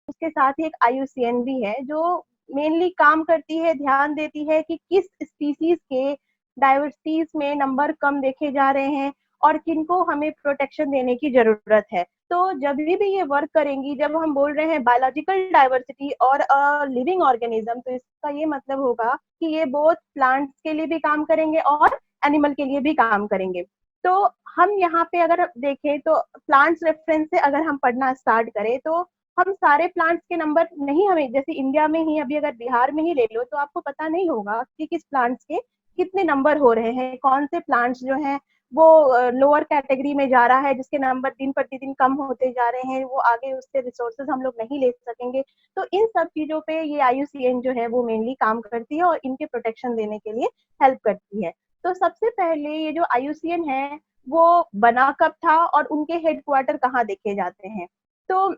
उसके साथ ही एक IUCN भी है जो मेनली काम करती है, ध्यान देती है कि किस स्पीसीज के डाइवर्सिटीज में नंबर कम देखे जा रहे हैं और किनको हमें प्रोटेक्शन देने की जरूरत है। तो जब भी ये वर्क करेंगी, जब हम बोल रहे हैं बायोलॉजिकल डाइवर्सिटी और लिविंग ऑर्गेनिज्म, तो इसका ये मतलब होगा कि ये बोथ प्लांट्स के लिए भी काम करेंगे और एनिमल के लिए भी काम करेंगे। तो हम यहाँ पे अगर देखें तो प्लांट्स रेफरेंस से अगर हम पढ़ना स्टार्ट करें तो हम सारे प्लांट्स के नंबर नहीं, हमें जैसे इंडिया में ही अभी अगर बिहार में ही ले लो तो आपको पता नहीं होगा कि किस प्लांट्स के कितने नंबर हो रहे हैं, कौन से प्लांट्स जो हैं वो लोअर कैटेगरी में जा रहा है जिसके नंबर दिन प्रतिदिन कम होते जा रहे हैं, वो आगे उससे रिसोर्सेज हम लोग नहीं ले सकेंगे। तो इन सब चीजों पे ये IUCN जो है वो मेनली काम करती है और इनके प्रोटेक्शन देने के लिए हेल्प करती है। तो सबसे पहले ये जो IUCN है वो बना कब था और उनके हेडक्वार्टर कहाँ देखे जाते हैं। तो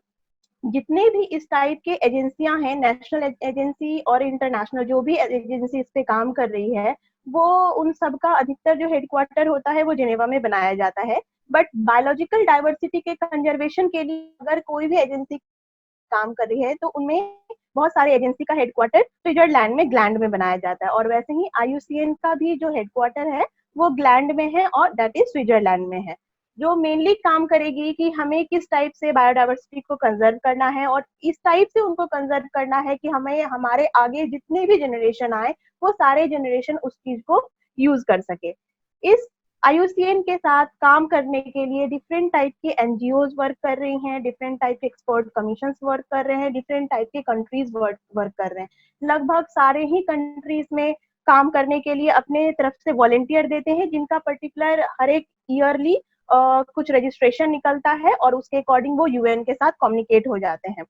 जितने भी इस टाइप के एजेंसियां हैं, नेशनल एजेंसी और इंटरनेशनल जो भी एजेंसी इस पे काम कर रही है, वो उन सब का अधिकतर जो हेडक्वार्टर होता है वो जिनेवा में बनाया जाता है। बट बायोलॉजिकल डाइवर्सिटी के कंजर्वेशन के लिए अगर कोई भी एजेंसी काम कर रही है तो उनमें बहुत सारे एजेंसी का हेडक्वार्टर स्विट्जरलैंड में, ग्लैंड में बनाया जाता है। और वैसे ही IUCN का भी जो हेडक्वार्टर है वो ग्लैंड में है और दैट इज स्विट्जरलैंड में है, जो मेनली काम करेगी कि हमें किस टाइप से बायोडाइवर्सिटी को कंजर्व करना है और इस टाइप से उनको कंजर्व करना है कि हमें हमारे आगे जितने भी जनरेशन आए वो सारे जनरेशन उस चीज को यूज कर सके। इस IUCN के साथ काम करने के लिए डिफरेंट टाइप के NGOs वर्क कर रही हैं, डिफरेंट टाइप के एक्सपर्ट कमीशन वर्क कर रहे हैं, डिफरेंट टाइप के कंट्रीज वर्क कर रहे हैं। लगभग सारे ही कंट्रीज में काम करने के लिए अपने तरफ से वॉलेंटियर देते हैं जिनका पर्टिकुलर हर एक ईयरली कुछ रजिस्ट्रेशन निकलता है और उसके अकॉर्डिंग वो UN के साथ कम्युनिकेट हो जाते हैं।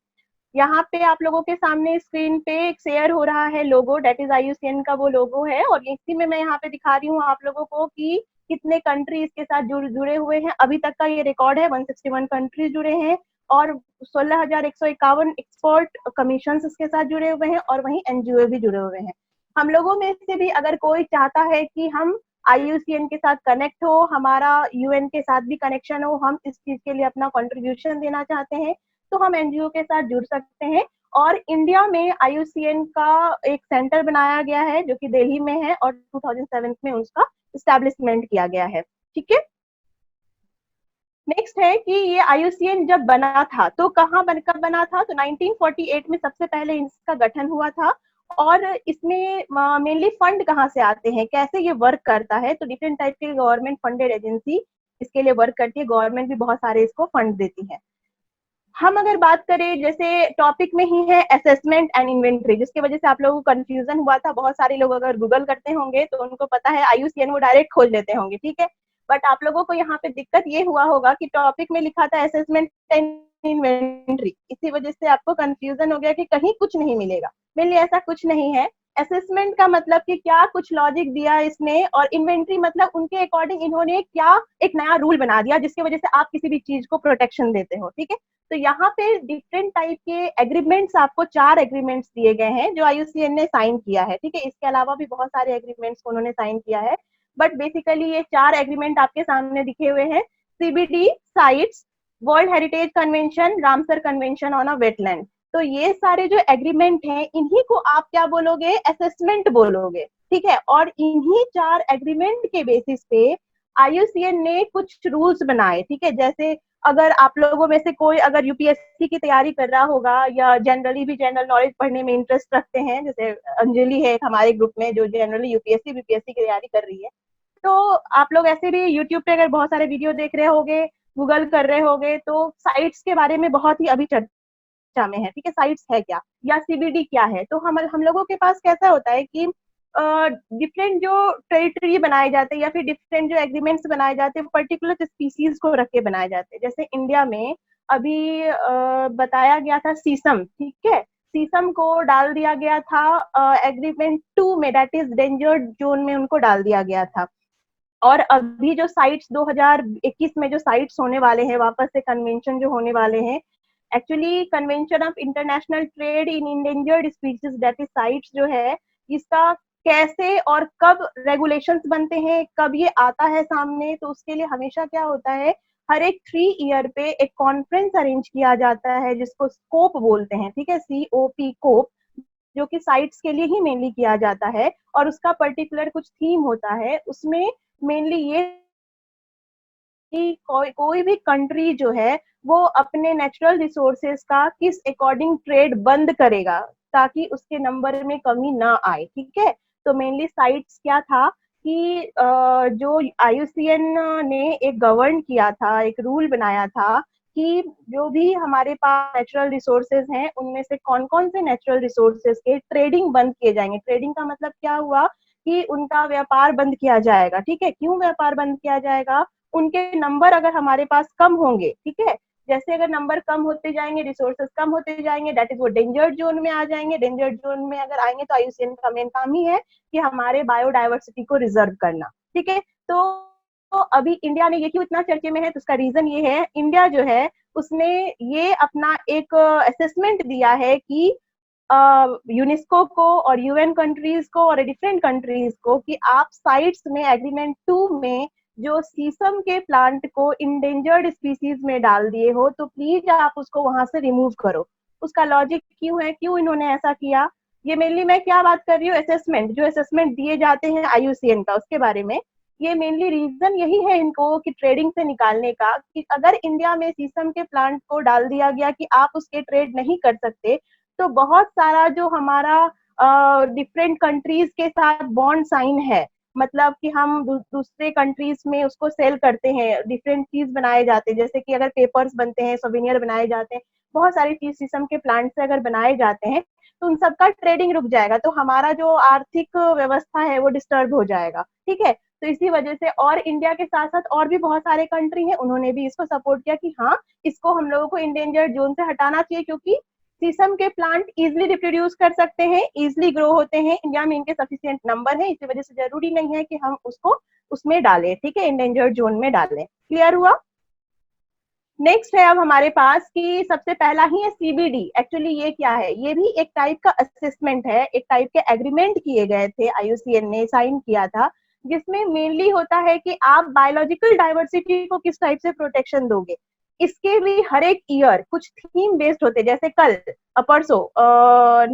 यहाँ पे आप लोगों के सामने स्क्रीन पे एक शेयर हो रहा है लोगो, डेट इज IUCN का वो लोगो है और इसी में मैं यहाँ पे दिखा रही हूँ आप लोगों को कि कितने कंट्री इसके साथ जुड़े हुए हैं। अभी तक का ये रिकॉर्ड है, 161 कंट्री जुड़े हैं और 16,151 एक्सपर्ट कमीशन इसके साथ जुड़े हुए हैं और वहीं NGO भी जुड़े हुए हैं। हम लोगों में से भी अगर कोई चाहता है कि हम IUCN के साथ कनेक्ट हो, हमारा UN के साथ भी कनेक्शन हो, हम इस चीज के लिए अपना कंट्रीब्यूशन देना चाहते हैं, तो हम NGO के साथ जुड़ सकते हैं। और इंडिया में IUCN का एक सेंटर बनाया गया है जो कि दिल्ली में है और 2007 में उसका इस्टेब्लिशमेंट किया गया है। ठीक है, नेक्स्ट है कि ये IUCN जब बना था तो कब बना था, तो 1948 में सबसे पहले इसका गठन हुआ था। और इसमें मेनली फंड कहाँ से आते हैं, कैसे ये वर्क करता है, तो डिफरेंट टाइप के गवर्नमेंट फंडेड एजेंसी इसके लिए वर्क करती है, गवर्नमेंट भी बहुत सारे इसको फंड देती है। हम अगर बात करें, जैसे टॉपिक में ही है असेसमेंट एंड इन्वेंट्री, जिसकी वजह से आप लोगों को कंफ्यूजन हुआ था, बहुत सारे लोग अगर गूगल करते होंगे तो उनको पता है IUCN वो डायरेक्ट खोज लेते होंगे, ठीक है। बट आप लोगों को यहाँ पे दिक्कत ये हुआ होगा कि टॉपिक में लिखा था असेसमेंट एंड इन्वेंट्री, इसी वजह से आपको कंफ्यूजन हो गया कि कहीं कुछ नहीं मिलेगा। मेनली ऐसा कुछ नहीं है। असेसमेंट का मतलब कि क्या कुछ लॉजिक दिया इसने, और इन्वेंट्री मतलब उनके अकॉर्डिंग इन्होंने क्या एक नया रूल बना दिया जिसकी वजह से आप किसी भी चीज को प्रोटेक्शन देते हो, ठीक है। तो यहाँ पे डिफरेंट टाइप के एग्रीमेंट्स, आपको 4 एग्रीमेंट्स दिए गए हैं जो IUCN ने साइन किया है, ठीक है। इसके अलावा भी बहुत सारे एग्रीमेंट्स उन्होंने साइन किया है, बट बेसिकली ये 4 एग्रीमेंट आपके सामने दिखे हुए हैं। CBD sites, world heritage convention, Ramsar convention on a wetland. तो ये सारे जो एग्रीमेंट हैं इन्हीं को आप क्या बोलोगे, असेसमेंट बोलोगे, ठीक है। और इन्हीं 4 एग्रीमेंट के बेसिस पे IUCN ने कुछ रूल्स बनाए, ठीक है। जैसे अगर आप लोगों में से कोई अगर UPSC की तैयारी कर रहा होगा या जनरली भी जनरल नॉलेज पढ़ने में इंटरेस्ट रखते हैं, जैसे अंजलि है हमारे ग्रुप में जो जनरली UPSC BPSC की तैयारी कर रही है, तो आप लोग ऐसे भी यूट्यूब पे अगर बहुत सारे वीडियो देख रहे होगे, गूगल कर रहे होगे, तो साइट्स के बारे में बहुत ही अभी चर्चा में है, ठीक है। साइट्स है क्या या CBD क्या है, तो हम लोगों के पास कैसा होता है कि डिफरेंट जो टेरिटरी बनाए जाते हैं या फिर डिफरेंट जो एग्रीमेंट्स बनाए जाते हैं पर्टिकुलर स्पीसीज को रख के बनाए जाते हैं। जैसे इंडिया में अभी बताया गया था सीसम, ठीक है, सीसम को डाल दिया गया था एग्रीमेंट 2 में, दैट इज डेंजर्ड जोन में उनको डाल दिया गया था। और अभी जो साइट्स 2021 में जो साइट्स होने वाले हैं, वापस से कन्वेंशन जो होने वाले हैं, actually convention of international trade in endangered species that is sites जो है, इसका कैसे और कब रेगुलेशंस बनते हैं, कब ये आता है सामने, तो उसके लिए हमेशा क्या होता है, हर एक 3 ईयर पे एक कॉन्फ्रेंस अरेंज किया जाता है जिसको स्कोप बोलते हैं, ठीक है, COP कोप, जो कि साइट्स के लिए ही मेनली किया जाता है और उसका पर्टिकुलर कुछ थीम होता है। उसमें मेनली ये कि कोई भी कंट्री जो है वो अपने नेचुरल रिसोर्सेज का किस अकॉर्डिंग ट्रेड बंद करेगा ताकि उसके नंबर में कमी ना आए, ठीक है। तो मेनली साइट्स क्या था कि जो IUCN ने एक गवर्न किया था, एक रूल बनाया था कि जो भी हमारे पास नेचुरल रिसोर्सेज हैं उनमें से कौन कौन से नेचुरल रिसोर्सेज के ट्रेडिंग बंद किए जाएंगे। ट्रेडिंग का मतलब क्या हुआ कि उनका व्यापार बंद किया जाएगा, ठीक है। क्यों व्यापार बंद किया जाएगा? उनके नंबर अगर हमारे पास कम होंगे, ठीक है, जैसे अगर नंबर कम होते जाएंगे, रिसोर्सेज कम होते जाएंगे, दैट इज वो डेंजर जोन में आ जाएंगे। डेंजर जोन में अगर आएंगे तो IUCN का मेन काम ही है कि हमारे बायोडाइवर्सिटी को रिजर्व करना, ठीक है। तो अभी इंडिया ने ये क्यों इतना चर्चे में है, तो उसका रीजन ये है, इंडिया जो है उसने ये अपना एक असेसमेंट दिया है कि यूनेस्को को और UN कंट्रीज को और डिफरेंट कंट्रीज को कि आप साइट्स में एग्रीमेंट 2 में जो शीशम के प्लांट को इंडेंजर्ड स्पीसीज में डाल दिए हो तो प्लीज आप उसको वहां से रिमूव करो। उसका लॉजिक क्यों है, क्यों इन्होंने ऐसा किया? ये मेनली मैं क्या बात कर रही हूँ, असेसमेंट, जो असेसमेंट दिए जाते हैं IUCN का, उसके बारे में। ये मेनली रीजन यही है इनको कि ट्रेडिंग से निकालने का, कि अगर इंडिया में शीशम के प्लांट को डाल दिया गया कि आप उसके ट्रेड नहीं कर सकते, तो बहुत सारा जो हमारा डिफरेंट कंट्रीज के साथ बॉन्ड साइन है, मतलब कि हम दूसरे कंट्रीज में उसको सेल करते हैं, डिफरेंट चीज बनाए जाते हैं, जैसे कि अगर पेपर्स बनते हैं, सोवेनियर बनाए जाते हैं, बहुत सारी चीज शीशम के प्लांट से अगर बनाए जाते हैं तो उन सबका ट्रेडिंग रुक जाएगा, तो हमारा जो आर्थिक व्यवस्था है वो डिस्टर्ब हो जाएगा, ठीक है। तो इसी वजह से और इंडिया के साथ साथ और भी बहुत सारे कंट्री हैं, उन्होंने भी इसको सपोर्ट किया कि हाँ, इसको हम लोगों को इंडेंजर्ड जोन से हटाना चाहिए, क्योंकि शीशम के प्लांट इजिली रिप्रोड्यूस कर सकते हैं, इजिली ग्रो होते हैं, इंडिया में इनके सफिशिएंट नंबर है, इसी वजह से जरूरी नहीं है कि हम उसको उसमें डालें, ठीक है, इंडेंजर्ड जोन में डालें। क्लियर हुआ? नेक्स्ट है अब हमारे पास कि सबसे पहला ही है CBD। एक्चुअली ये क्या है, ये भी एक टाइप का असेसमेंट है, एक टाइप के एग्रीमेंट किए गए थे, IUCN ने साइन किया था, जिसमें मेनली होता है कि आप बायोलॉजिकल डाइवर्सिटी को किस टाइप से प्रोटेक्शन दोगे। इसके भी हर एक ईयर कुछ थीम बेस्ड होते, जैसे कल परसों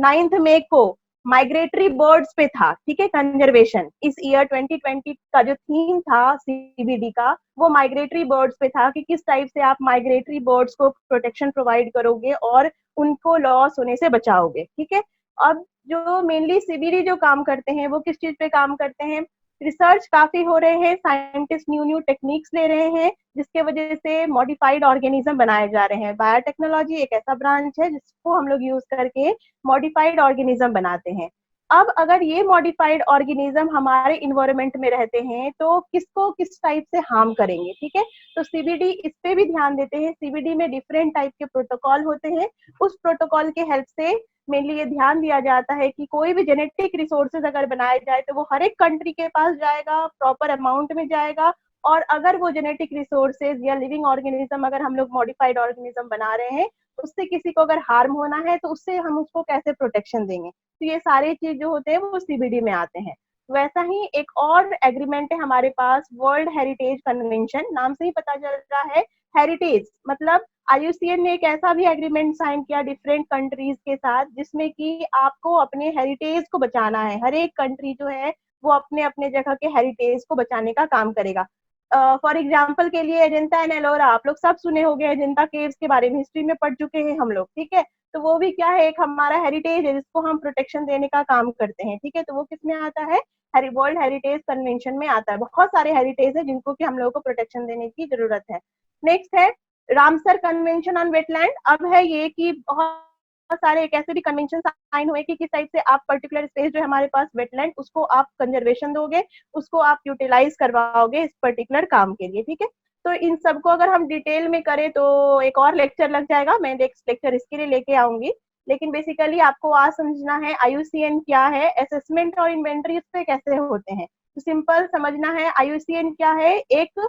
9 मई को माइग्रेटरी बर्ड्स पे था, ठीक है, कंजर्वेशन। इस ईयर 2020 का जो थीम था CBD का, वो माइग्रेटरी बर्ड्स पे था कि किस टाइप से आप माइग्रेटरी बर्ड्स को प्रोटेक्शन प्रोवाइड करोगे और उनको लॉस होने से बचाओगे, ठीक है। अब जो मेनली CBD जो काम करते हैं वो किस चीज पे काम करते हैं, रिसर्च काफी हो रहे हैं, साइंटिस्ट न्यू न्यू टेक्निक्स ले रहे हैं, जिसके वजह से मॉडिफाइड ऑर्गेनिज्म बनाए जा रहे हैं। बायोटेक्नोलॉजी एक ऐसा ब्रांच है जिसको हम लोग यूज करके मॉडिफाइड ऑर्गेनिज्म बनाते हैं। अब अगर ये मॉडिफाइड ऑर्गेनिज्म हमारे इन्वायरमेंट में रहते हैं तो किसको किस टाइप से हार्म करेंगे, ठीक है। तो CBD इस पे भी ध्यान देते हैं। CBD में डिफरेंट टाइप के प्रोटोकॉल होते हैं, उस प्रोटोकॉल के हेल्प से मेनली ये ध्यान दिया जाता है कि कोई भी जेनेटिक रिसोर्सेज अगर बनाए जाए तो वो हर एक कंट्री के पास जाएगा, प्रॉपर अमाउंट में जाएगा, और अगर वो जेनेटिक रिसोर्सेज या लिविंग ऑर्गेनिज्म अगर हम लोग मॉडिफाइड ऑर्गेनिज्म बना रहे हैं, उससे किसी को अगर हार्म होना है तो उससे हम उसको कैसे प्रोटेक्शन देंगे। तो ये सारे चीज जो होते हैं वो CBD में आते हैं। वैसा ही एक और एग्रीमेंट है हमारे पास, वर्ल्ड हेरिटेज कन्वेंशन, नाम से ही पता चल रहा है हेरिटेज मतलब IUCN ने एक ऐसा भी एग्रीमेंट साइन किया डिफरेंट कंट्रीज के साथ, जिसमें कि आपको अपने हेरिटेज को बचाना है। हर एक कंट्री जो है वो अपने अपने जगह के हेरिटेज को बचाने का काम करेगा। फॉर एग्जाम्पल के लिए अजंता एंड एलोरा, आप लोग सब सुने होंगे, अजंता केव्स के बारे में हिस्ट्री में पढ़ चुके हैं हम लोग, ठीक है। तो वो भी क्या है, एक हमारा हेरिटेज है जिसको हम प्रोटेक्शन देने का काम करते हैं, ठीक है। तो वो किस में आता है, वर्ल्ड हेरिटेज कन्वेंशन में आता है। बहुत सारे हेरिटेज है जिनको कि हम लोगों को प्रोटेक्शन देने की जरूरत है। नेक्स्ट है रामसर कन्वेंशन ऑन वेटलैंड। अब है ये कि बहुत सारे एक ऐसे भी कन्वेंशन साइन हुए कि किस टाइप से आप पर्टिकुलर स्पेस जो है हमारे पास वेटलैंड, उसको आप कंजर्वेशन दोगे, उसको आप यूटिलाइज करवाओगे इस पर्टिकुलर काम के लिए, ठीक है। तो इन सबको अगर हम डिटेल में करें तो एक और लेक्चर लग जाएगा, मैं नेक्स्ट लेक्चर इसके लिए लेके आऊंगी। लेकिन बेसिकली आपको आज समझना है IUCN क्या है, असेसमेंट और इन्वेंटरी इस पे कैसे होते हैं। तो सिंपल समझना है, IUCN क्या है, एक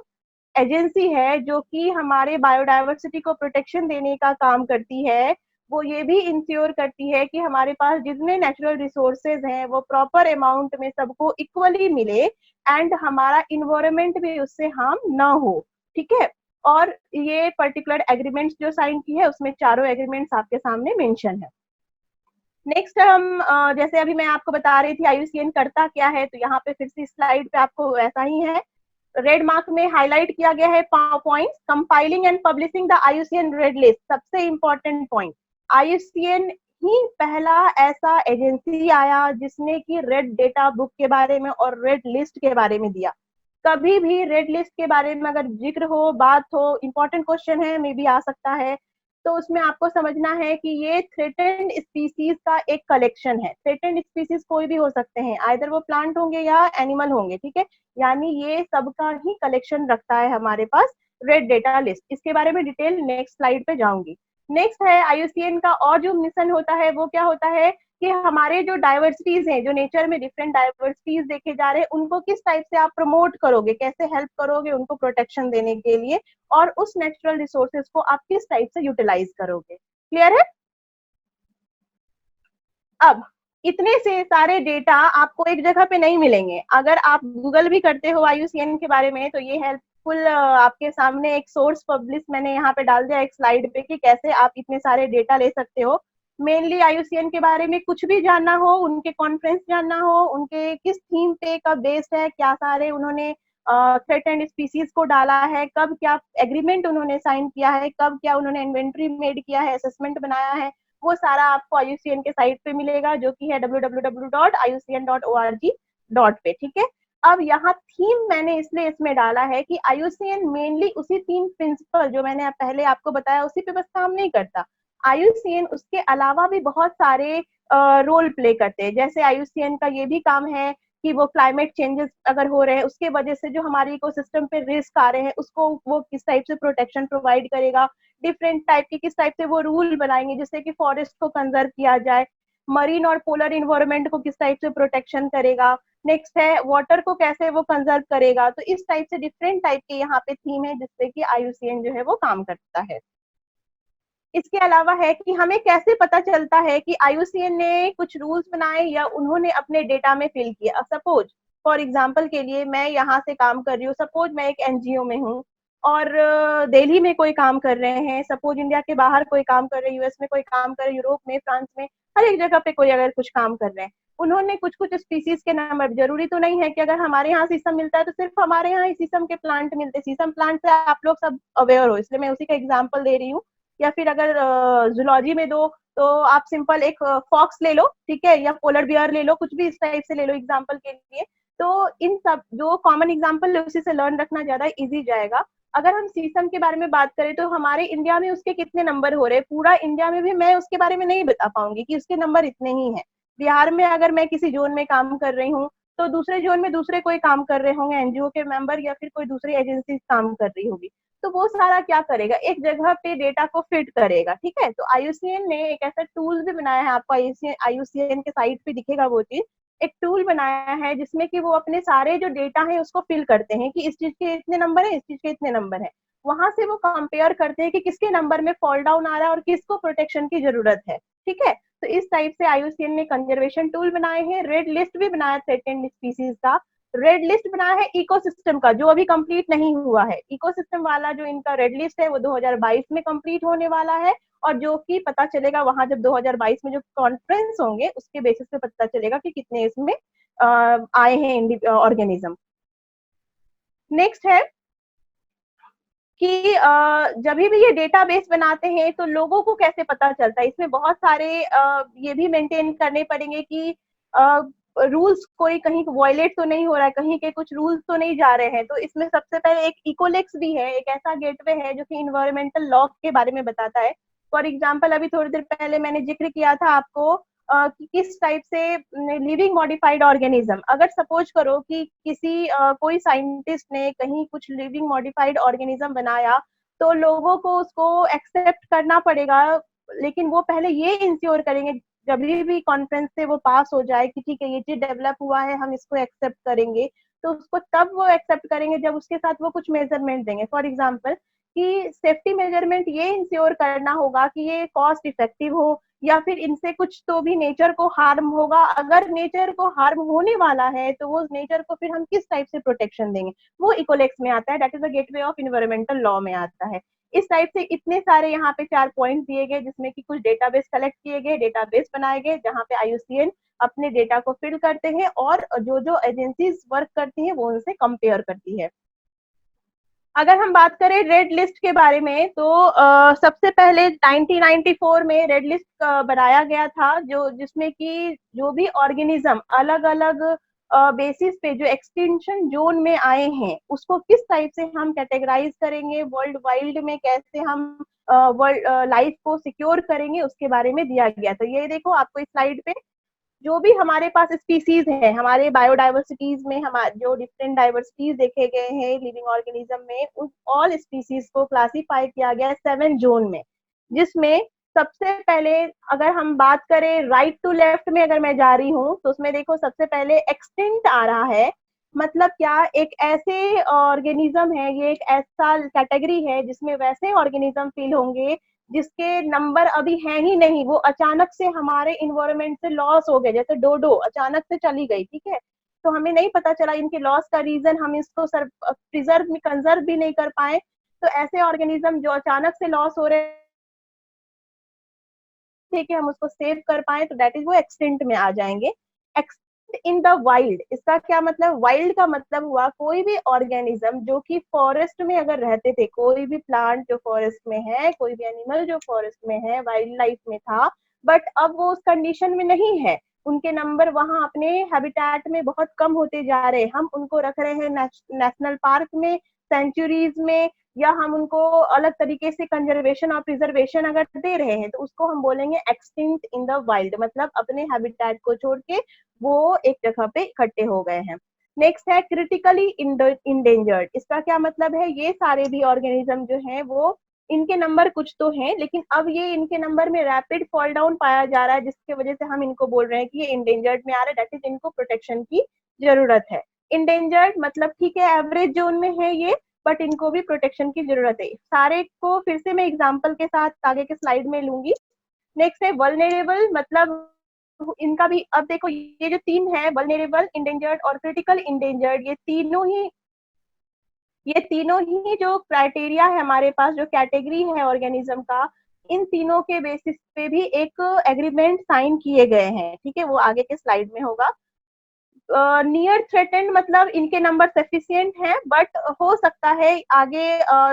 एजेंसी है जो कि हमारे बायोडाइवर्सिटी को प्रोटेक्शन देने का काम करती है। वो ये भी इंश्योर करती है कि हमारे पास जितने नेचुरल रिसोर्सेज हैं वो प्रॉपर अमाउंट में सबको इक्वली मिले एंड हमारा इन्वायरमेंट भी उससे हार्म ना हो, ठीक है। और ये पर्टिकुलर एग्रीमेंट्स जो साइन की है उसमें चारों एग्रीमेंट्स आपके सामने मेंशन है। नेक्स्ट हम जैसे अभी मैं आपको बता रही थी आईयूसीएन करता क्या है, तो यहाँ पे फिर से स्लाइड पे आपको ऐसा ही है, रेड मार्क में हाईलाइट किया गया है points. Compiling and publishing the IUCN red list, सबसे इंपॉर्टेंट पॉइंट, आईयूसीएन ही पहला ऐसा एजेंसी आया जिसने कि रेड डेटा बुक के बारे में और रेड लिस्ट के बारे में दिया। कभी भी रेड लिस्ट के बारे में अगर जिक्र हो, बात हो, इंपॉर्टेंट क्वेश्चन है, मे बी आ सकता है, तो उसमें आपको समझना है कि ये थ्रेटेंड स्पीसीज का एक कलेक्शन है। थ्रेटेंड स्पीसीज कोई भी हो सकते हैं, आइदर वो प्लांट होंगे या एनिमल होंगे, ठीक है, यानी ये सबका ही कलेक्शन रखता है हमारे पास रेड डेटा लिस्ट। इसके बारे में डिटेल नेक्स्ट स्लाइड पे जाऊंगी। नेक्स्ट है आईयूसीएन का और जो मिशन होता है वो क्या होता है कि हमारे जो डाइवर्सिटीज हैं, जो नेचर में डिफरेंट डाइवर्सिटीज देखे जा रहे हैं, उनको किस टाइप से आप प्रमोट करोगे, कैसे हेल्प करोगे उनको प्रोटेक्शन देने के लिए, और उस नेचुरल रिसोर्सेज को आप किस टाइप से यूटिलाइज करोगे। क्लियर है? अब इतने से सारे डेटा आपको एक जगह पे नहीं मिलेंगे। अगर आप गूगल भी करते हो आईयूसीएन के बारे में तो ये हेल्पफुल आपके सामने एक सोर्स पब्लिश मैंने यहाँ पे डाल दिया एक स्लाइड पे कि कैसे आप इतने सारे डेटा ले सकते हो। मेनली आईयूसीएन के बारे में कुछ भी जानना हो, उनके कॉन्फ्रेंस जानना हो, उनके किस थीम पे कब बेस्ड है, क्या सारे उन्होंने थ्रेटेंड स्पीसीज को डाला है, कब क्या एग्रीमेंट उन्होंने साइन किया है, कब क्या उन्होंने इन्वेंट्री मेड किया है, असेसमेंट बनाया है, वो सारा आपको आईयूसीएन के साइट पे मिलेगा जो कि है www.iucn.org पे। ठीक है, अब यहाँ थीम मैंने इसलिए इसमें डाला है कि आईयूसीएन मेनली उसी थीम प्रिंसिपल जो मैंने पहले आपको बताया उसी पे बस काम नहीं करता। आईयूसीएन उसके अलावा भी बहुत सारे रोल प्ले करते हैं। जैसे आईयूसीएन का ये भी काम है कि वो क्लाइमेट चेंजेस अगर हो रहे हैं उसके वजह से जो हमारे इकोसिस्टम पे रिस्क आ रहे हैं उसको वो किस टाइप से प्रोटेक्शन प्रोवाइड करेगा, डिफरेंट टाइप के किस टाइप से वो रूल बनाएंगे जिससे कि फॉरेस्ट को कंजर्व किया जाए, मरीन और पोलर इन्वायरमेंट को किस टाइप से प्रोटेक्शन करेगा, नेक्स्ट है वाटर को कैसे वो कंजर्व करेगा। तो इस टाइप से डिफरेंट टाइप के यहाँ पे थीम है जिससे कि आईयूसीएन जो है वो काम करता है। इसके अलावा है कि हमें कैसे पता चलता है कि आईयूसीएन ने कुछ रूल्स बनाए या उन्होंने अपने डेटा में फिल किया। सपोज फॉर एग्जांपल के लिए मैं यहाँ से काम कर रही हूँ, सपोज मैं एक एनजीओ में हूँ और दिल्ली में कोई काम कर रहे हैं, सपोज इंडिया के बाहर कोई काम कर रहे हैं, यूएस में कोई काम कर रहे हैं, यूरोप में, फ्रांस में, हर एक जगह पे कोई अगर कुछ काम कर रहे हैं, उन्होंने कुछ कुछ स्पीसीज के नंबर, जरूरी तो नहीं है कि अगर हमारे यहाँ शीशम मिलता है तो सिर्फ हमारे यहाँ ही शीशम के प्लांट मिलते हैं। शीशम प्लांट से आप लोग सब अवेयर हो, इसलिए मैं उसी का एग्जाम्पल दे रही हूँ। या फिर अगर जूलॉजी में दो तो आप सिंपल एक फॉक्स ले लो, ठीक है, या पोलर बियर ले लो, कुछ भी इस टाइप से ले लो एग्जाम्पल के लिए। तो इन सब जो कॉमन एग्जाम्पल है उसी से लर्न रखना ज्यादा इजी जाएगा। अगर हम शीशम के बारे में बात करें तो हमारे इंडिया में उसके कितने नंबर हो रहे हैं, पूरा इंडिया में भी मैं उसके बारे में नहीं बता पाऊंगी कि उसके नंबर इतने ही हैं। बिहार में अगर मैं किसी जोन में काम कर रही हूँ तो दूसरे जोन में दूसरे कोई काम कर रहे होंगे, एनजीओ के मेंबर या फिर कोई दूसरी एजेंसी काम कर रही होगी, तो वो सारा क्या करेगा, एक जगह पे डेटा को फिट करेगा। ठीक है, तो आईयूसीएन ने एक ऐसा टूल भी बनाया है, आपको आईयूसीएन के साइट पे दिखेगा वो चीज, एक टूल बनाया है जिसमें कि वो अपने सारे जो डेटा है उसको फिल करते हैं कि इस चीज के इतने नंबर है, इस चीज के इतने नंबर है, वहां से वो कंपेयर करते हैं कि किसके नंबर में फॉल डाउन आ रहा है और किसको प्रोटेक्शन की जरूरत है। ठीक है, तो इस टाइप से आईयूसीएन ने कंजर्वेशन टूल बनाए हैं, रेड लिस्ट भी बनाया थ्रेटेंड स्पीसीज का, रेड लिस्ट बनाया है इकोसिस्टम का जो अभी कंप्लीट नहीं हुआ है। इकोसिस्टम वाला जो इनका रेड लिस्ट है वो 2022 में कंप्लीट होने वाला है, और जो कि पता चलेगा वहां जब 2022 में जो कॉन्फ्रेंस होंगे उसके बेसिस पे पता चलेगा कि कितने इसमें आए हैं ऑर्गेनिज्म। नेक्स्ट है कि जब भी ये डेटाबेस बनाते हैं तो लोगों को कैसे पता चलता है, इसमें बहुत सारे ये भी मेंटेन करने पड़ेंगे कि रूल्स कोई कहीं वायलेट तो नहीं हो रहा है, कहीं के कुछ रूल्स तो नहीं जा रहे हैं। तो इसमें सबसे पहले एक इकोलेक्स भी है, एक ऐसा गेटवे है जो कि इन्वायरमेंटल लॉ के बारे में बताता है। फॉर एग्जाम्पल अभी थोड़ी देर पहले मैंने जिक्र किया था आपको कि किस टाइप से लिविंग मॉडिफाइड ऑर्गेनिज्म, अगर सपोज करो कि किसी कोई साइंटिस्ट ने कहीं कुछ लिविंग मॉडिफाइड ऑर्गेनिज्म बनाया तो लोगों को उसको एक्सेप्ट करना पड़ेगा, लेकिन वो पहले ये इंश्योर करेंगे जब भी कॉन्फ्रेंस से वो पास हो जाए कि ठीक है ये चीज डेवलप हुआ है हम इसको एक्सेप्ट करेंगे, तो उसको तब वो एक्सेप्ट करेंगे जब उसके साथ वो कुछ मेजरमेंट देंगे। फॉर एग्जाम्पल कि सेफ्टी मेजरमेंट ये इंश्योर करना होगा कि ये कॉस्ट इफेक्टिव हो, या फिर इनसे कुछ तो भी नेचर को हार्म होगा। अगर नेचर को हार्म होने वाला है तो वो नेचर को फिर हम किस टाइप से प्रोटेक्शन देंगे, वो इकोलेक्स में आता है, that is the gateway of environmental law में आता है। इस टाइप से इतने सारे यहाँ पे 4 पॉइंट दिए गए जिसमें कि कुछ डेटाबेस कलेक्ट किए गए, डेटाबेस बनाए गए जहाँ पे IUCN अपने डेटा को फिल करते हैं और जो जो एजेंसीज वर्क करती हैं वो उनसे कंपेयर करती है। अगर हम बात करें रेड लिस्ट के बारे में तो सबसे पहले 1994 में रेड लिस्ट बनाया गया था, जो जिसमें कि जो भी ऑर्गेनिज्म अलग अलग बेसिस पे जो एक्सटिंक्शन जोन में आए हैं उसको किस टाइप से हम कैटेगराइज करेंगे, वर्ल्ड वाइल्ड में कैसे हम वर्ल्ड लाइफ को सिक्योर करेंगे उसके बारे में दिया गया। तो ये देखो आपको इस स्लाइड पे जो भी हमारे पास स्पीसीज है, हमारे बायोडाइवर्सिटीज में हमारे जो डिफरेंट डाइवर्सिटीज देखे गए हैं लिविंग ऑर्गेनिज्म में, उस ऑल स्पीसीज को क्लासिफाई किया गया 7 जोन में, जिसमें सबसे पहले अगर हम बात करें राइट टू लेफ्ट में अगर मैं जा रही हूँ तो उसमें देखो सबसे पहले एक्सटिंक्ट आ रहा है। मतलब क्या, एक ऐसे ऑर्गेनिज्म है, ये एक ऐसा कैटेगरी है जिसमें वैसे ऑर्गेनिज्म फील होंगे जिसके नंबर अभी है ही नहीं, वो अचानक से हमारे इन्वायरमेंट से लॉस हो गए, जैसे डोडो अचानक से चली गई, ठीक है, तो हमें नहीं पता चला इनके लॉस का रीजन, हम इसको प्रिजर्व कंजर्व भी नहीं कर पाए। तो ऐसे ऑर्गेनिज्म जो अचानक से लॉस हो रहे थे कि हम उसको सेव कर पाए तो दैट इज वो एक्सटिंक्ट में आ जाएंगे। एक्सटिंक्ट इन द वाइल्ड, इसका क्या मतलब, वाइल्ड का मतलब हुआ कोई भी ऑर्गेनिज्म जो कि फॉरेस्ट में अगर रहते थे, कोई भी प्लांट जो फॉरेस्ट में है, कोई भी एनिमल जो फॉरेस्ट में है, वाइल्ड लाइफ में था, बट अब वो उस कंडीशन में नहीं है, उनके नंबर वहां अपने हैबिटेट में बहुत कम होते जा रहे हैं, हम उनको रख रहे हैं नेशनल पार्क में, सेंचुरीज में, या हम उनको अलग तरीके से कंजर्वेशन और प्रिजर्वेशन अगर दे रहे हैं तो उसको हम बोलेंगे एक्सटिंक्ट इन द वाइल्ड, मतलब अपने हैबिटेट को छोड़ के वो एक जगह पे इकट्ठे हो गए हैं। नेक्स्ट है क्रिटिकली इंडेंजर्ड, इसका क्या मतलब है, ये सारे भी ऑर्गेनिज्म जो हैं वो इनके नंबर कुछ तो हैं लेकिन अब ये इनके नंबर में रैपिड फॉल डाउन पाया जा रहा है, जिसकी वजह से हम इनको बोल रहे हैं कि ये इंडेंजर्ड में आ रहा है, दैट इज इनको प्रोटेक्शन की जरूरत है। इंडेंजर्ड मतलब ठीक है एवरेज जोन में है ये, बट इनको भी प्रोटेक्शन की जरूरत है। सारे को फिर से मैं एग्जांपल के साथ आगे के स्लाइड में लूंगी। नेक्स्ट है वल्नरेबल, मतलब इनका भी अब देखो ये जो 3 है, वल्नरेबल, इंडेंजर्ड और क्रिटिकल इंडेंजर्ड, ये तीनों ही जो क्राइटेरिया है हमारे पास, जो कैटेगरी है ऑर्गेनिज्म का, इन तीनों के बेसिस पे भी एक एग्रीमेंट साइन किए गए हैं, ठीक है, वो आगे के स्लाइड में होगा। नियर थ्रेटेंड मतलब इनके नंबर सफिशियंट हैं, बट हो सकता है आगे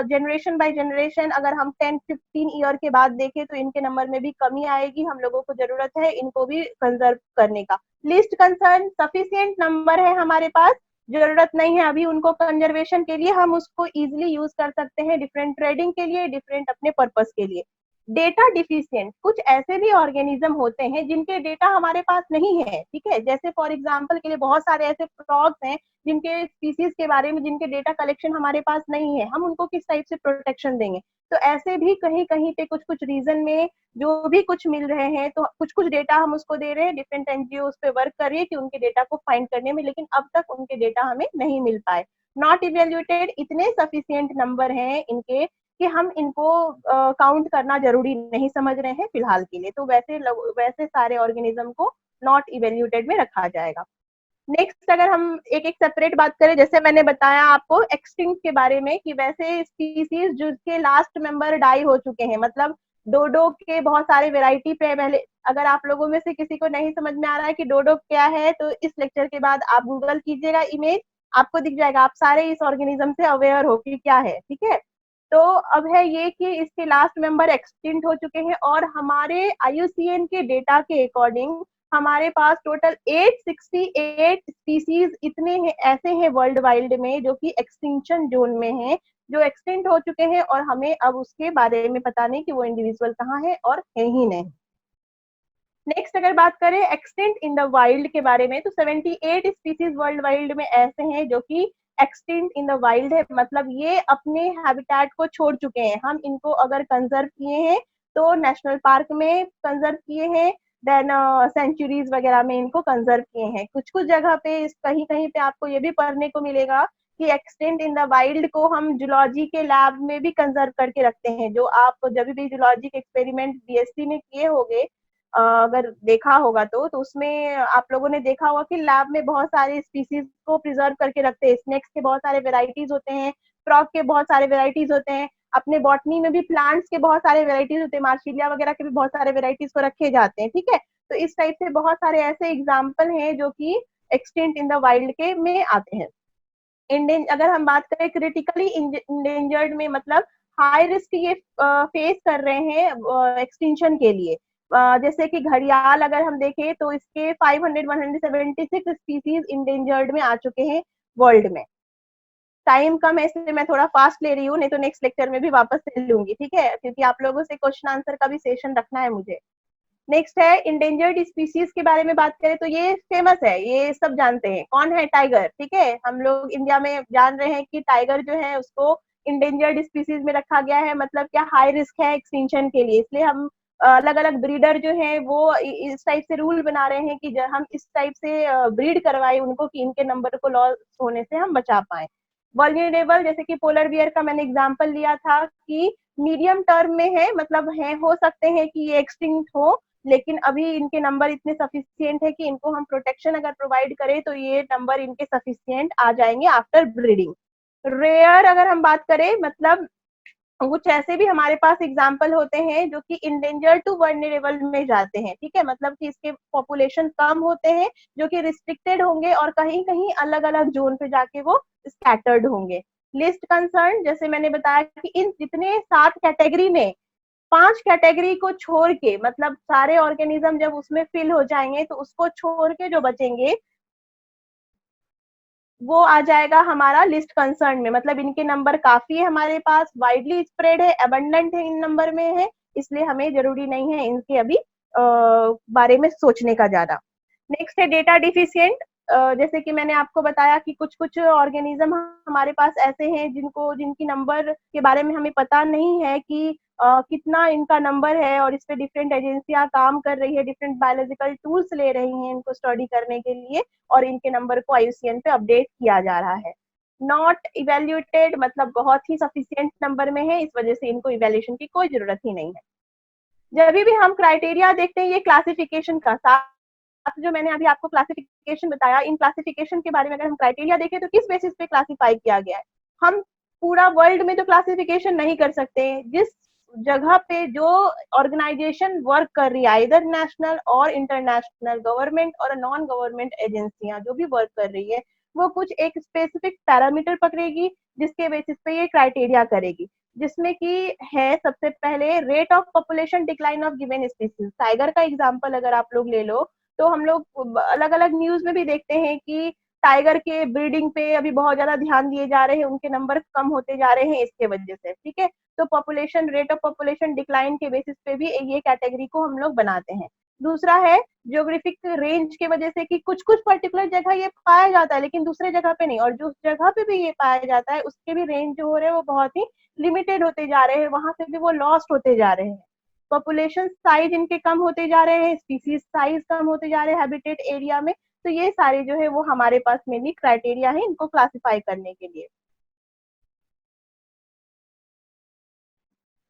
जनरेशन बाय जनरेशन अगर हम 10-15 ईयर के बाद देखें तो इनके नंबर में भी कमी आएगी, हम लोगों को जरूरत है इनको भी कंजर्व करने का। लिस्ट कंसर्न सफिशियंट नंबर है हमारे पास, जरूरत नहीं है अभी उनको कंजर्वेशन के लिए, हम उसको इजिली यूज कर सकते हैं डिफरेंट ट्रेडिंग के लिए, डिफरेंट अपने पर्पस के लिए। डेटा डिफिशियंट, कुछ ऐसे भी ऑर्गेनिज्म होते हैं जिनके डेटा हमारे पास नहीं है, ठीक है, जैसे फॉर एग्जांपल के लिए बहुत सारे ऐसे फ्रॉग्स हैं जिनके स्पीसीज के बारे में जिनके डेटा कलेक्शन हमारे पास नहीं है, हम उनको किस टाइप से प्रोटेक्शन देंगे। तो ऐसे भी कहीं कहीं पे कुछ कुछ रीजन में जो भी कुछ मिल रहे हैं तो कुछ कुछ डेटा हम उसको दे रहे हैं, डिफरेंट एनजीओ उस पर वर्क कर रही है कि उनके डेटा को फाइंड करने में, लेकिन अब तक उनके डेटा हमें नहीं मिल पाए। नॉट इवेल्युएटेड, इतने सफिशियंट नंबर हैं इनके कि हम इनको काउंट करना जरूरी नहीं समझ रहे हैं फिलहाल के लिए, तो वैसे सारे ऑर्गेनिज्म को नॉट इवेल्यूटेड में रखा जाएगा। नेक्स्ट अगर हम एक एक सेपरेट बात करें, जैसे मैंने बताया आपको एक्सटिंक्ट के बारे में कि वैसे स्पीसीज जिसके लास्ट मेंबर डाई हो चुके हैं, मतलब डोडो के बहुत सारे वेराइटी पे पहले, अगर आप लोगों में से किसी को नहीं समझ में आ रहा है कि डोडो क्या है तो इस लेक्चर के बाद आप गूगल कीजिएगा इमेज, आपको दिख जाएगा, आप सारे इस ऑर्गेनिज्म से अवेयर हो कि क्या है, ठीक है। तो अब है ये कि इसके लास्ट मेंबर एक्सटिंक्ट हो चुके हैं और हमारे IUCN के डेटा के अकॉर्डिंग हमारे पास टोटल 868 स्पीसीज इतने हैं, ऐसे हैं वर्ल्ड वाइल्ड में जो कि एक्सटिंक्शन जोन में हैं, जो एक्सटिंक्ट हो चुके हैं और हमें अब उसके बारे में पता नहीं कि वो इंडिविजुअल कहाँ है और है ही नहीं। नेक्स्ट अगर बात करें एक्सटिंक्ट इन द वाइल्ड के बारे में तो 78 स्पीसीज वर्ल्ड वाइल्ड में ऐसे हैं जो कि एक्सटिंक्ट इन द वाइल्ड है, मतलब ये अपने हैबिटेट को छोड़ चुके हैं, हम इनको अगर कंजर्व किए हैं तो नेशनल पार्क में कंजर्व किए हैं, देन सेंचुरीज वगैरह में इनको कंजर्व किए हैं। कुछ कुछ जगह पे कहीं कहीं पे आपको ये भी पढ़ने को मिलेगा कि एक्सटिंक्ट इन द वाइल्ड को हम जूलॉजी के लैब में भी कंजर्व करके रखते हैं, जो आप जब भी जूलॉजी के एक्सपेरिमेंट BSc में किए होंगे अगर देखा होगा तो उसमें आप लोगों ने देखा होगा कि लैब में बहुत सारे स्पीसीज को प्रिजर्व करके रखते हैं। स्नेक्स के बहुत सारे वेराइटीज होते हैं, फ्रॉग के बहुत सारे वेराइटीज होते हैं, अपने बॉटनी में भी प्लांट्स के बहुत सारे वेराइटीज होते हैं, मार्सिलिया वगैरह के भी बहुत सारे वेराइटीज को रखे जाते हैं, ठीक है। तो इस टाइप से बहुत सारे ऐसे एग्जाम्पल हैं जो कि एक्सटिंक्ट इन द वाइल्ड के में आते हैं। अगर हम बात करें क्रिटिकली इंडेंजर्ड में, मतलब हाई रिस्क ये फेस कर रहे हैं एक्सटिंक्शन के लिए। जैसे कि घड़ियाल अगर हम देखें तो इसके 500-176 स्पीसीज इंडेंजर्ड में आ चुके हैं वर्ल्ड में। टाइम कम है इसलिए मैं थोड़ा फास्ट ले रही हूँ, नहीं तो नेक्स्ट लेक्चर में भी वापस ले लूंगी, ठीक है, क्योंकि आप लोगों से क्वेश्चन आंसर का भी सेशन रखना है मुझे। नेक्स्ट है इंडेंजर्ड स्पीसीज के बारे में बात करें तो ये फेमस है, ये सब जानते हैं। कौन है? टाइगर, ठीक है। हम लोग इंडिया में जान रहे हैं कि टाइगर जो है उसको इंडेंजर्ड स्पीसीज में रखा गया है, मतलब क्या हाई रिस्क है एक्सटिंक्शन के लिए, इसलिए हम अलग अलग ब्रीडर जो है वो इस टाइप से रूल बना रहे हैं कि हम इस टाइप से ब्रीड करवाए उनको कि इनके नंबर को लॉस होने से हम बचा पाए। वल्नरेबल, जैसे कि पोलर बियर का मैंने एग्जांपल लिया था कि मीडियम टर्म में है, मतलब है, हो सकते हैं कि ये एक्सटिंक्ट हो, लेकिन अभी इनके नंबर इतने सफिशिएंट है कि इनको हम प्रोटेक्शन अगर प्रोवाइड करें तो ये नंबर इनके सफिशिएंट आ जाएंगे आफ्टर ब्रीडिंग। रेयर अगर हम बात करें, मतलब कुछ ऐसे भी हमारे पास एग्जाम्पल होते हैं जो कि इंडेंजर टू वर्नरेबल में जाते हैं, ठीक है, मतलब कि इसके पॉपुलेशन कम होते हैं, जो कि रिस्ट्रिक्टेड होंगे और कहीं कहीं अलग अलग जोन पे जाके वो स्कैटर्ड होंगे। लिस्ट कंसर्न, जैसे मैंने बताया कि इन जितने 7 कैटेगरी में 5 कैटेगरी को छोड़ के, मतलब सारे ऑर्गेनिज्म जब उसमें फिल हो जाएंगे तो उसको छोड़ के जो बचेंगे वो आ जाएगा हमारा लिस्ट कंसर्न में। मतलब इनके नंबर काफी है हमारे पास, वाइडली स्प्रेड है, अबंडेंट है, इन नंबर में है, इसलिए हमें जरूरी नहीं है इनके अभी बारे में सोचने का ज्यादा। नेक्स्ट है डेटा डिफिशियंट। जैसे कि मैंने आपको बताया कि कुछ कुछ ऑर्गेनिज्म हमारे पास ऐसे हैं जिनकी नंबर के बारे में हमें पता नहीं है कि कितना इनका नंबर है, और इस पे डिफरेंट एजेंसियां काम कर रही है, डिफरेंट बायोलॉजिकल टूल्स ले रही हैं इनको स्टडी करने के लिए, और इनके नंबर को IUCN पे अपडेट किया जा रहा है। नॉट इवेल्युएटेड, मतलब बहुत ही सफिशिएंट नंबर में है, इस वजह से इनको इवेल्युएशन की कोई जरूरत ही नहीं है। जब भी हम क्राइटेरिया देखते हैं ये क्लासिफिकेशन का, साथ जो मैंने अभी आपको क्लासिफिकेशन बताया, इन क्लासिफिकेशन के बारे में अगर हम क्राइटेरिया देखें तो किस बेसिस पे क्लासिफाई किया गया है। हम पूरा वर्ल्ड में तो क्लासिफिकेशन नहीं कर सकते, जिस जगह पे जो ऑर्गेनाइजेशन वर्क कर रही है, इधर नेशनल और इंटरनेशनल, गवर्नमेंट और नॉन गवर्नमेंट एजेंसियां जो भी वर्क कर रही है, वो कुछ एक स्पेसिफिक पैरामीटर पकड़ेगी जिसके बेसिस पे ये क्राइटेरिया करेगी, जिसमें कि है सबसे पहले rate of population decline of given species. Tiger का एग्जांपल अगर आप लोग ले लो तो हम लोग अलग अलग न्यूज में भी देखते हैं कि टाइगर के ब्रीडिंग पे अभी बहुत ज्यादा ध्यान दिए जा रहे हैं, उनके नंबर कम होते जा रहे हैं इसके वजह से, ठीक है। तो population, rate of population decline के बेसिस पे भी ये कैटेगरी को हम लोग बनाते हैं। दूसरा है ज्योग्राफिक रेंज के वजह से कि कुछ कुछ पर्टिकुलर जगह ये पाया जाता है लेकिन दूसरे जगह पे नहीं, और जो जगह पे भी ये पाया जाता है उसके भी रेंज जो हो रहे हैं वो बहुत ही लिमिटेड होते जा रहे हैं, वहां से भी वो लॉस्ट होते जा रहे हैं। पॉपुलेशन साइज इनके कम होते जा रहे हैं, स्पीसीज साइज कम होते जा रहे हैं हैबिटेट एरिया में। तो ये सारे जो है वो हमारे पास मेनली क्राइटेरिया है इनको क्लासिफाई करने के लिए।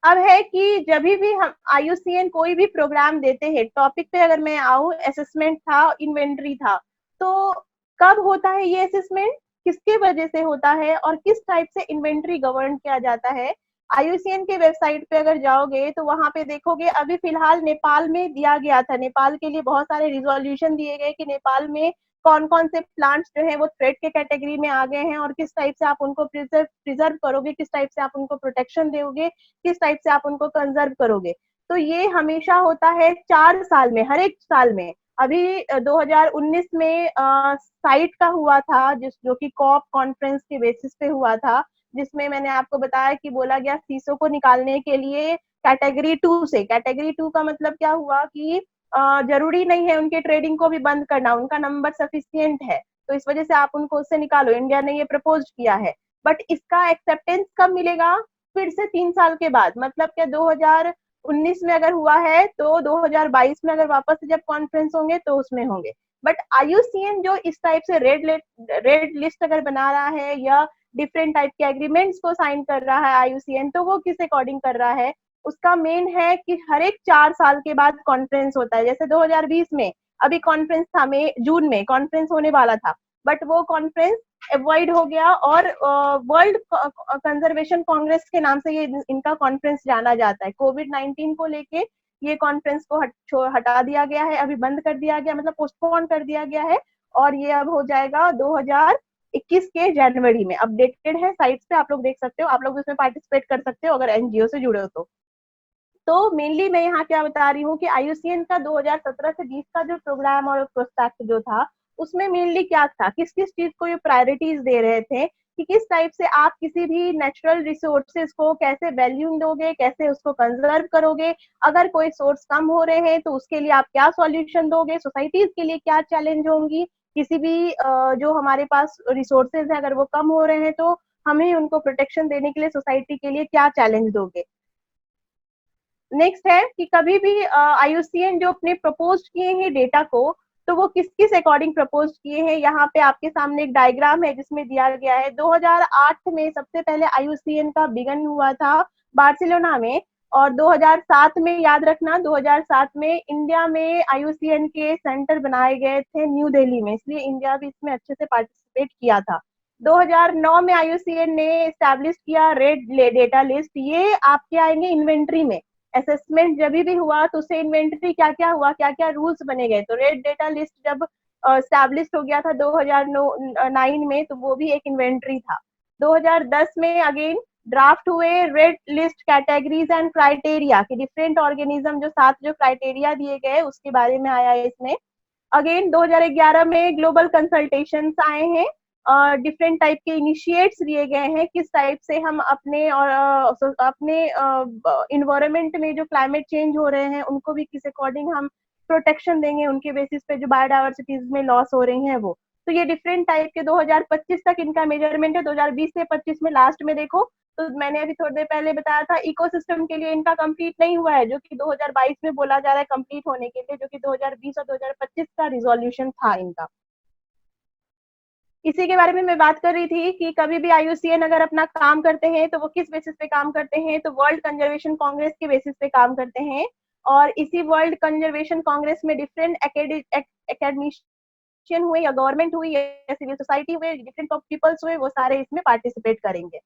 अब है कि जब भी हम IUCN कोई भी प्रोग्राम देते हैं, टॉपिक पे अगर मैं आऊँ, असेसमेंट था, इन्वेंट्री था, तो कब होता है ये असेसमेंट, किसके वजह से होता है और किस टाइप से इन्वेंट्री गवर्न किया जाता है। IUCN के वेबसाइट पे अगर जाओगे तो वहां पे देखोगे अभी फिलहाल नेपाल में दिया गया था, नेपाल के लिए बहुत सारे रिजोल्यूशन दिए गए कि नेपाल में कौन कौन से प्लांट्स जो है वो थ्रेट के कैटेगरी में आ गए हैं और किस टाइप से आप उनको प्रिजर्व करोगे, किस टाइप से आप उनको प्रोटेक्शन दोगे, किस टाइप से आप उनको कंजर्व करोगे। तो ये हमेशा होता है 4 साल में, हर एक साल में। अभी 2019 में साइट का हुआ था जो कि कॉप कॉन्फ्रेंस के बेसिस पे हुआ था, जिसमें मैंने आपको बताया कि बोला गया सीसो को निकालने के लिए कैटेगरी 2 से। कैटेगरी 2 का मतलब क्या हुआ कि जरूरी नहीं है उनके ट्रेडिंग को भी बंद करना, उनका नंबर सफिशियंट है, तो इस वजह से आप उनको उससे निकालो, इंडिया ने ये प्रपोज किया है। बट इसका एक्सेप्टेंस कब मिलेगा? फिर से 3 साल के बाद, मतलब क्या 2019 में अगर हुआ है तो 2022 में अगर वापस से जब कॉन्फ्रेंस होंगे तो उसमें होंगे। बट IUCN जो इस टाइप से रेड लिस्ट अगर बना रहा है या डिफरेंट टाइप के एग्रीमेंट्स को साइन कर रहा है IUCN, तो वो किस अकॉर्डिंग कर रहा है? उसका मेन है कि हर एक 4 साल के बाद कॉन्फ्रेंस होता है। जैसे 2020 में अभी कॉन्फ्रेंस था, मई जून में कॉन्फ्रेंस होने वाला था, बट वो कॉन्फ्रेंस अवॉइड हो गया, और वर्ल्ड कंजर्वेशन कांग्रेस के नाम से ये इनका कॉन्फ्रेंस जाना जाता है। कोविड-19 को लेके ये कॉन्फ्रेंस को हटा दिया गया है, अभी बंद कर दिया गया, मतलब पोस्टपोन कर दिया गया है, और ये अब हो जाएगा 2021 के जनवरी में। अपडेटेड है साइट्स पे, आप लोग देख सकते हो, आप लोग इसमें पार्टिसिपेट कर सकते हो अगर एनजीओ से जुड़े हो तो मेनली मैं यहाँ क्या बता रही हूँ कि आईयूसीएन का 2017 से 20 का जो प्रोग्राम और प्रोस्पेक्ट जो था, उसमें मेनली क्या था, किस किस चीज को ये प्रायोरिटीज दे रहे थे कि किस टाइप से आप किसी भी नेचुरल रिसोर्सेज को कैसे वैल्यू दोगे, कैसे उसको कंजर्व करोगे, अगर कोई सोर्स कम हो रहे हैं तो उसके लिए आप क्या सॉल्यूशन दोगे, सोसाइटीज के लिए क्या चैलेंज होंगी, किसी भी जो हमारे पास रिसोर्सेज है अगर वो कम हो रहे हैं तो हमें उनको प्रोटेक्शन देने के लिए सोसाइटी के लिए क्या चैलेंज दोगे। नेक्स्ट है कि कभी भी आईयूसीएन जो अपने प्रपोज किए हैं डेटा को, तो वो किस किस अकॉर्डिंग प्रपोज किए हैं। यहाँ पे आपके सामने एक डायग्राम है जिसमें दिया गया है 2008 में सबसे पहले आईयूसीएन का बिगन हुआ था बार्सिलोना में, और 2007 में याद रखना 2007 में इंडिया में आईयूसीएन के सेंटर बनाए गए थे न्यू दिल्ली में, इसलिए इंडिया भी इसमें अच्छे से पार्टिसिपेट किया था। 2009 में आईयूसीएन ने स्टैब्लिश किया रेड डेटा लिस्ट, ये आपके आएंगे इन्वेंट्री में। असेसमेंट जब भी हुआ तो उससे इन्वेंट्री क्या क्या हुआ, क्या क्या रूल्स बने गए, तो रेड डेटा लिस्ट जब स्टैब्लिश हो गया था 2009 में, तो वो भी एक इन्वेंट्री था। 2010 में अगेन ड्राफ्ट हुए red list categories and criteria के डिफरेंट ऑर्गेनिज्म, जो 7 जो क्राइटेरिया दिए गए उसके बारे में आया है इसमें। अगेन 2011 में ग्लोबल कंसल्टेशन आए हैं, डिफरेंट टाइप के इनिशिएट्स लिए गए हैं किस टाइप से हम अपने और अपने इन्वायरमेंट में जो क्लाइमेट चेंज हो रहे हैं उनको भी किस अकॉर्डिंग हम प्रोटेक्शन देंगे, उनके बेसिस पे जो बायोडाइवर्सिटीज में लॉस हो रही हैं वो। तो ये डिफरेंट टाइप के 2025 तक इनका मेजरमेंट है। 2020 से 25 में लास्ट में देखो तो मैंने अभी थोड़ी देर पहले बताया था इकोसिस्टम के लिए इनका कंप्लीट नहीं हुआ है, जो कि 2022 में बोला जा रहा है कंप्लीट होने के लिए, जो कि 2020 और 2025 का रिजोल्यूशन था इनका। इसी के बारे में मैं बात कर रही थी कि कभी भी आईयूसीएन अगर अपना काम करते हैं तो वो किस बेसिस पे काम करते हैं, तो वर्ल्ड कंजर्वेशन कांग्रेस के बेसिस पे काम करते हैं, और इसी वर्ल्ड कंजर्वेशन कांग्रेस में डिफरेंट एकेडमिशियन हुए या गवर्नमेंट हुई या सिविल सोसाइटी हुए, डिफरेंट पीपल्स हुए, वो सारे इसमें पार्टिसिपेट करेंगे।